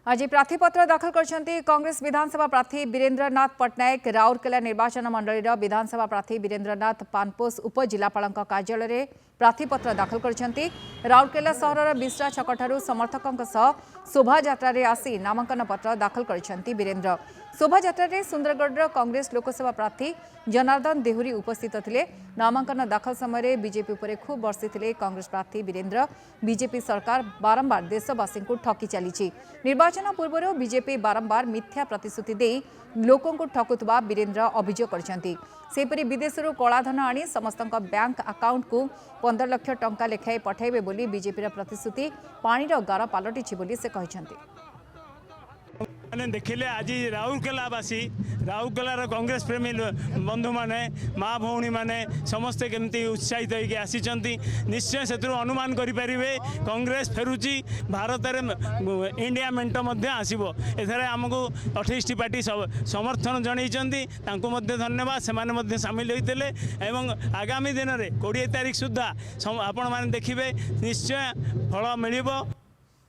आज प्रार्थीपत्र दाखल कर कांग्रेस विधानसभा प्रार्थी वीरेन्द्रनाथ पट्टनायक राउरकेला निर्वाचन मंडल विधानसभा प्रार्थी वीरेन्द्रनाथ पानपोष उपजिलापाल कार्यालय में प्रार्थीपत्र दाखल कर राउरकेला सहर बिश्रा छकठारू समर्थकों शोभायात्रा आसी नामांकन पत्र दाखल कर वीरेन्द्र। शोभायात्रा सुंदरगढ़ कांग्रेस लोकसभा प्रार्थी जनार्दन देहुरी उपस्थित थे। नामांकन दाखल समय बीजेपी उपर खूब बर्षि कांग्रेस प्रार्थी वीरेन्द्र। बीजेपी सरकार बारंबार देशवासी को ठकी चली। निर्वाचन पूर्व बीजेपी बारंबार मिथ्या प्रतिश्रुति दे लोकों को ठकुवा वीरेन्द्र अभियोग करपरि विदेशरू कलाधन आनी समस्त बैंक अकाउंट को 15 लाख टंका लेखाएं पठाइबे बोली बीजेपी प्रतिश्रुति पानीर गार पलटि बोली से कहते। मैंने देखिले आज राउरकेलावासी राउरकेलार कांग्रेस प्रेमी बंधु माने माँ भौणी माने समस्ते केमती उत्साहित होगी आसी निश्चय से अनुमान करें कांग्रेस फेरुची भारत में इंडिया मेंट आसब एथर आमको 28 पार्टी समर्थन जनई धन्यवाद से सामिल होते आगामी दिन में 20 तारीख सुधा आपण मैंने देखिए निश्चय फल मिल।